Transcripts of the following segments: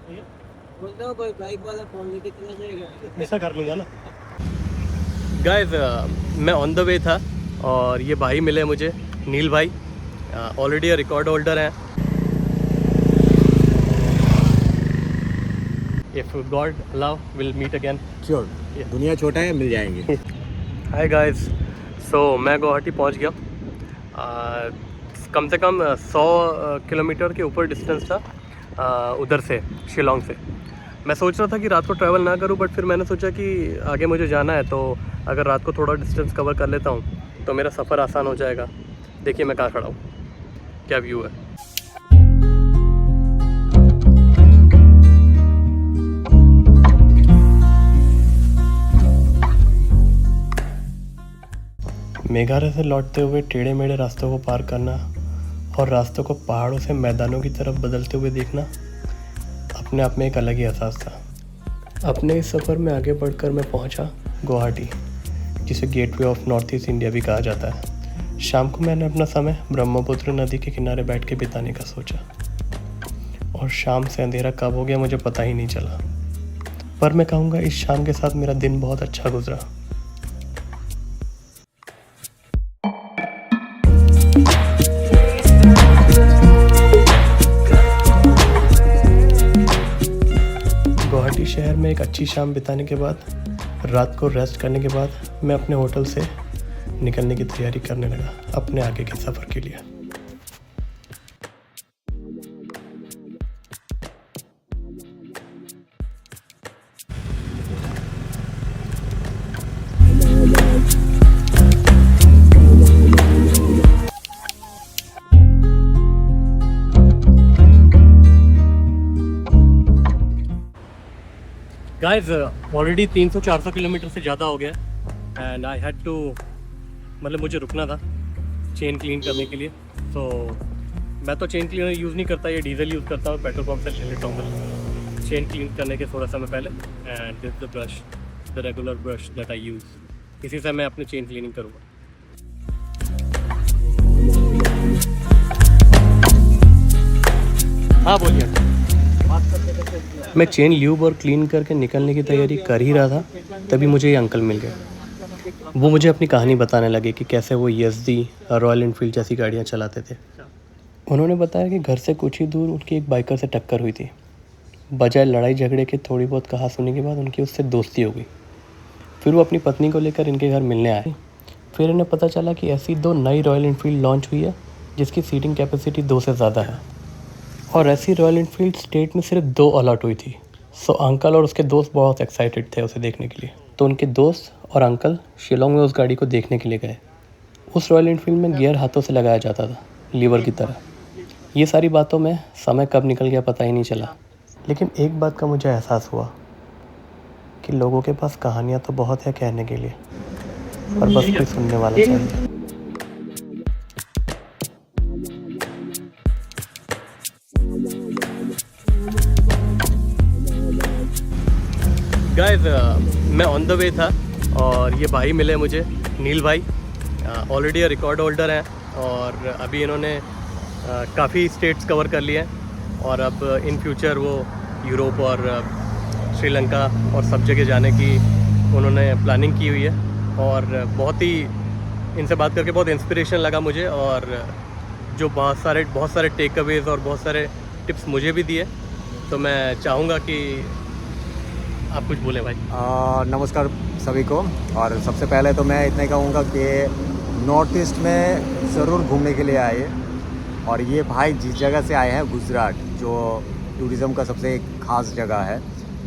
बोलता हूँ कोई बाइक वाला फोन लेके चला जाएगा। ऐसा कर लूँगा ना। गाइस मैं ऑन द वे था और ये भाई मिले मुझे, नील भाई, ऑलरेडी रिकॉर्ड होल्डर हैं। If God allow will meet again. Sure, दुनिया छोटा है, मिल जाएंगे। हाय गाइस, सो मैं गुवाहाटी पहुंच गया। कम से कम 100 किलोमीटर के ऊपर डिस्टेंस था उधर से, शिलोंग से। मैं सोच रहा था कि रात को ट्रैवल ना करूं, बट फिर मैंने सोचा कि आगे मुझे जाना है, तो अगर रात को थोड़ा डिस्टेंस कवर कर लेता हूं तो मेरा सफ़र आसान हो जाएगा। देखिए मैं कहाँ खड़ा हूँ, क्या व्यू है। मेघालय से लौटते हुए टेढ़े मेढ़े रास्तों को पार करना और रास्तों को पहाड़ों से मैदानों की तरफ बदलते हुए देखना अपने आप में एक अलग ही एहसास था। अपने इस सफ़र में आगे बढ़कर मैं पहुंचा गुवाहाटी, जिसे gateway of north east India भी कहा जाता है। शाम को मैंने अपना समय ब्रह्मपुत्र नदी के किनारे बैठ के बिताने का सोचा, और शाम से अंधेरा कब हो गया मुझे पता ही नहीं चला। पर मैं कहूँगा इस शाम के साथ मेरा दिन बहुत अच्छा गुजरा। गुवाहाटी शहर में एक अच्छी शाम बिताने के बाद, रात को रेस्ट करने के बाद, मैं अपने होटल से निकलने की तैयारी करने लगा अपने आगे के सफ़र के लिए। गाइस ऑलरेडी 300-400 किलोमीटर से ज़्यादा हो गया एंड आई हैड टू, मतलब मुझे रुकना था चेन क्लीन करने के लिए। तो मैं तो चेन क्लीनर यूज़ नहीं करता, ये डीजल यूज़ करता हूँ, पेट्रोल पंप से ले लेता हूँ चेन क्लीन करने के थोड़ा समय पहले। And this the brush, the regular brush that I use, इसी से मैं अपनी चेन क्लीनिंग करूँगा। हाँ बोलिए। मैं चेन ल्यूब और क्लीन करके निकलने की तैयारी कर ही रहा था, तभी मुझे ये अंकल मिल गए। वो मुझे अपनी कहानी बताने लगे कि कैसे वो यज़दी, रॉयल एनफील्ड जैसी गाड़ियाँ चलाते थे। उन्होंने बताया कि घर से कुछ ही दूर उनकी एक बाइकर से टक्कर हुई थी। बजाय लड़ाई झगड़े के थोड़ी बहुत कहा सुनी के बाद उनकी उससे दोस्ती हो गई। फिर वो अपनी पत्नी को लेकर इनके घर मिलने आए। फिर इन्हें पता चला कि ऐसी 2 नई रॉयल एनफील्ड लॉन्च हुई है जिसकी सीटिंग कैपेसिटी 2 से ज़्यादा है, और ऐसी रॉयल एनफील्ड स्टेट में सिर्फ 2 अलॉट हुई थी। सो अंकल और उसके दोस्त बहुत एक्साइटेड थे उसे देखने के लिए। तो उनके दोस्त और अंकल शिलोंग में उस गाड़ी को देखने के लिए गए। उस रॉयल एनफील्ड में गियर हाथों से लगाया जाता था, लीवर की तरह। ये सारी बातों में समय कब निकल गया पता ही नहीं चला। लेकिन एक बात का मुझे एहसास हुआ कि लोगों के पास कहानियाँ तो बहुत है कहने के लिए, पर बस कोई सुनने वाला चाहिए। गाइस मैं ऑन द वे था और ये भाई मिले मुझे, नील भाई, ऑलरेडी रिकॉर्ड होल्डर हैं, और अभी इन्होंने काफ़ी स्टेट्स कवर कर लिए हैं, और अब इन फ्यूचर वो यूरोप और श्रीलंका और सब जगह जाने की उन्होंने प्लानिंग की हुई है। और बहुत ही इनसे बात करके बहुत इंस्पिरेशन लगा मुझे, और जो बहुत सारे टेक अवेज़ और बहुत सारे टिप्स मुझे भी दिए। तो मैं चाहूँगा कि आप कुछ बोलें भाई। नमस्कार सभी को। और सबसे पहले तो मैं इतना ही कहूँगा कि नॉर्थ ईस्ट में ज़रूर घूमने के लिए आइए। और ये भाई जिस जगह से आए हैं, गुजरात, जो टूरिज़्म का सबसे एक ख़ास जगह है,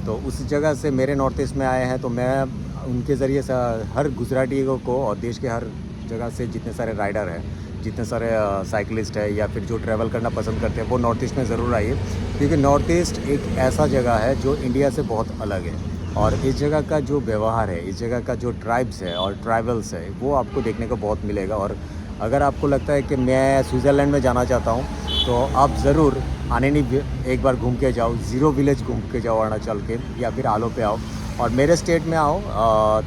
तो उस जगह से मेरे नॉर्थ ईस्ट में आए हैं। तो मैं उनके ज़रिए से हर गुजराती को और देश के हर जगह से जितने सारे राइडर हैं, जितने सारे साइकिलिस्ट है या फिर जो ट्रैवल करना पसंद करते हैं, वो नॉर्थ ईस्ट में ज़रूर आइए। क्योंकि नॉर्थ ईस्ट एक ऐसा जगह है जो इंडिया से बहुत अलग है, और इस जगह का जो व्यवहार है, इस जगह का जो ट्राइब्स है और ट्राइबल्स है, वो आपको देखने को बहुत मिलेगा। और अगर आपको लगता है कि मैं स्विट्ज़रलैंड में जाना चाहता हूँ, तो आप ज़रूर आनेनी एक बार घूम के जाओ, ज़ीरो विलेज घूम के जाओ अरुणाचल के, या फिर आलो पे आओ, और मेरे स्टेट में आओ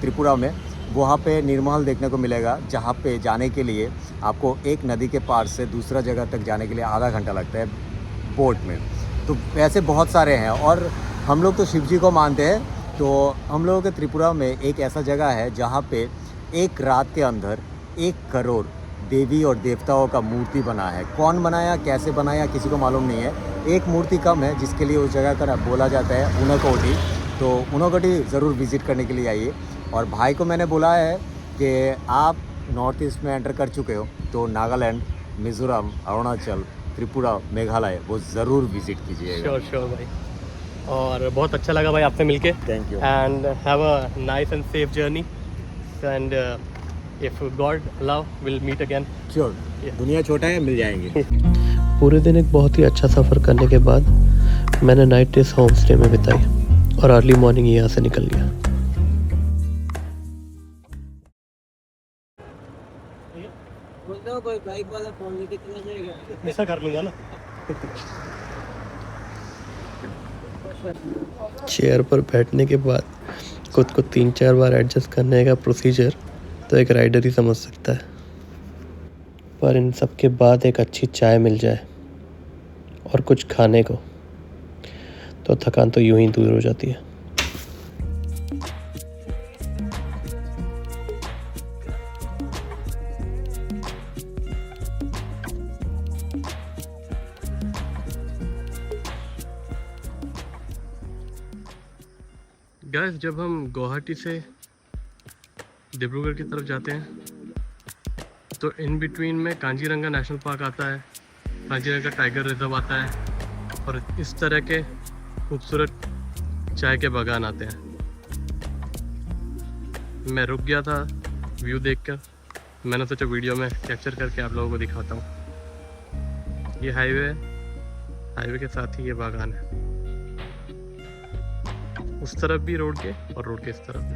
त्रिपुरा में। वहाँ पे निर्महल देखने को मिलेगा, जहाँ पे जाने के लिए आपको एक नदी के पार से दूसरा जगह तक जाने के लिए आधा घंटा लगता है बोट में। तो ऐसे बहुत सारे हैं। और हम लोग तो शिव जी को मानते हैं, तो हम लोगों के त्रिपुरा में एक ऐसा जगह है जहाँ पे एक रात के अंदर 1 करोड़ देवी और देवताओं का मूर्ति बना है। कौन बनाया, कैसे बनाया, किसी को मालूम नहीं है। एक मूर्ति कम है जिसके लिए उस जगह का बोला जाता है ऊनाकोटी। तो ऊनाकोटी ज़रूर विज़िट करने के लिए आइए। और भाई को मैंने बोला है कि आप नॉर्थ ईस्ट में एंटर कर चुके हो तो नागालैंड, मिज़ोरम, अरुणाचल, त्रिपुरा, मेघालय वो ज़रूर विज़िट कीजिएगा। श्योर श्योर भाई, और बहुत अच्छा लगा भाई आपसे मिलके। Thank you. And have a nice and safe journey and if God allow will meet again. Sure, दुनिया छोटा है, मिल जाएंगे। पूरे दिन एक बहुत ही अच्छा सफ़र करने के बाद मैंने नाइट इस होम स्टे में बिताई और अर्ली मॉर्निंग यहाँ से निकल गया। बोलते हो कोई बाइक वाला फोन लेके चला जाएगा। ऐसा कर लूँगा ना। चेयर पर बैठने के बाद खुद को 3-4 बार एडजस्ट करने का प्रोसीजर तो एक राइडर ही समझ सकता है, पर इन सब के बाद एक अच्छी चाय मिल जाए और कुछ खाने को तो थकान तो यूं ही दूर हो जाती है। गाइस, जब हम गुवाहाटी से डिब्रूगढ़ की तरफ जाते हैं तो इन बिटवीन में कांजीरंगा नेशनल पार्क आता है, कांजीरंगा टाइगर रिजर्व आता है और इस तरह के खूबसूरत चाय के बागान आते हैं। मैं रुक गया था व्यू देखकर, मैंने सोचा वीडियो में कैप्चर करके आप लोगों को दिखाता हूँ। ये हाईवे है, हाईवे के साथ ही ये बागान है, उस तरफ भी रोड के और रोड के इस तरफ भी।